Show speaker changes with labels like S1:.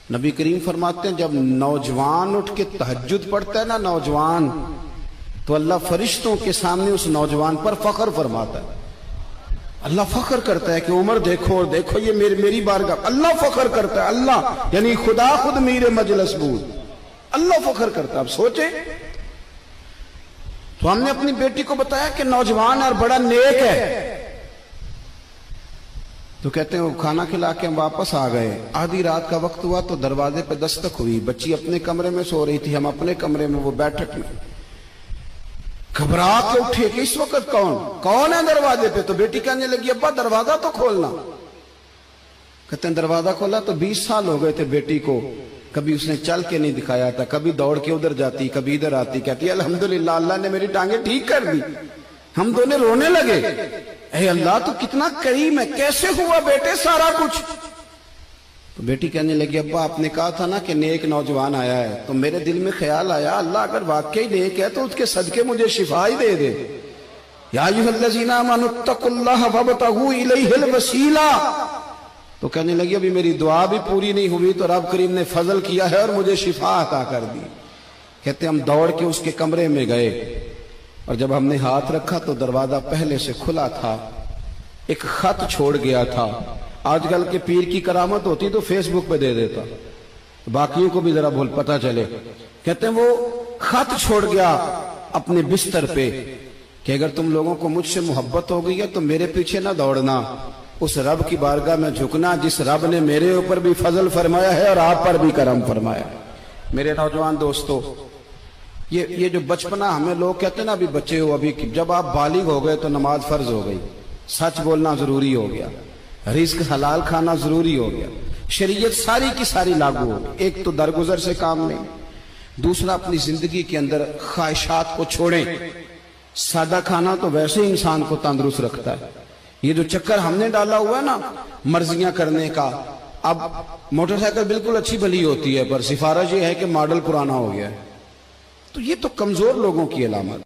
S1: نبی کریم فرماتے ہیں جب نوجوان اٹھ کے تہجد پڑھتا ہے نا نوجوان، تو اللہ فرشتوں کے سامنے اس نوجوان پر فخر فرماتا ہے. اللہ فخر کرتا ہے کہ عمر دیکھو اور دیکھو یہ میری بارگاہ. اللہ فخر کرتا ہے، اللہ یعنی خدا خود میر مجلس بود، اللہ فخر کرتا ہے. اب سوچے تو ہم نے اپنی بیٹی کو بتایا کہ نوجوان اور بڑا نیک ہے، تو کہتے ہیں وہ کھانا کھلا کے ہم واپس آ گئے. آدھی رات کا وقت ہوا تو دروازے پہ دستک ہوئی. بچی اپنے کمرے میں سو رہی تھی، ہم اپنے کمرے میں، وہ بیٹھک میں. گھبرا کے اٹھے کہ اس وقت کون ہے دروازے پہ؟ تو بیٹی کہنے لگی ابا دروازہ تو کھولنا. کہتے ہیں دروازہ کھولا تو 20 سال ہو گئے تھے بیٹی کو، کبھی اس نے چل کے نہیں دکھایا تھا، کبھی دوڑ کے ادھر جاتی کبھی ادھر آتی. کہتی الحمدللہ اللہ نے میری ٹانگیں ٹھیک کر دی. ہم دونوں رونے لگے، اے اللہ تو کتنا کریم ہے، کیسے ہوا بیٹے سارا کچھ؟ تو بیٹی کہنے لگی ابا آپ نے کہا تھا نا کہ نیک نوجوان آیا ہے، تو میرے دل میں خیال آیا اللہ اگر واقعی نیک ہے تو اس کے صدقے مجھے شفا ہی دے دے. یا ایھا الذین آمنوا اتقوا اللہ وابتغوا الیہ الوسیلہ. تو کہنے لگی ابھی میری دعا بھی پوری نہیں ہوئی تو رب کریم نے فضل کیا ہے اور مجھے شفا عطا کر دی. کہتے ہم دوڑ کے اس کے کمرے میں گئے اور جب ہم نے ہاتھ رکھا تو دروازہ پہلے سے کھلا تھا. ایک خط چھوڑ گیا تھا. آج کل کے پیر کی کرامت ہوتی تو فیس بک پہ دے دیتا، باقیوں کو بھی ذرا بھول پتہ چلے. کہتے ہیں وہ خط چھوڑ گیا اپنے بستر پہ کہ اگر تم لوگوں کو مجھ سے محبت ہو گئی ہے تو میرے پیچھے نہ دوڑنا، اس رب کی بارگاہ میں جھکنا جس رب نے میرے اوپر بھی فضل فرمایا ہے اور آپ پر بھی کرم فرمایا. میرے نوجوان دوستو، یہ جو بچپنا ہمیں لوگ کہتے ہیں نا ابھی بچے ہو، ابھی جب آپ بالغ ہو گئے تو نماز فرض ہو گئی، سچ بولنا ضروری ہو گیا، رزق حلال کھانا ضروری ہو گیا، شریعت ساری کی ساری لاگو ہو گئی. ایک تو درگزر سے کام نہیں، دوسرا اپنی زندگی کے اندر خواہشات کو چھوڑیں. سادہ کھانا تو ویسے ہی انسان کو تندرست رکھتا ہے. یہ جو چکر ہم نے ڈالا ہوا ہے نا مرضیاں کرنے کا، اب موٹر سائیکل بالکل اچھی بھلی ہوتی ہے پر سفارش یہ ہے کہ ماڈل پرانا ہو گیا ہے، تو یہ تو کمزور لوگوں کی علامت.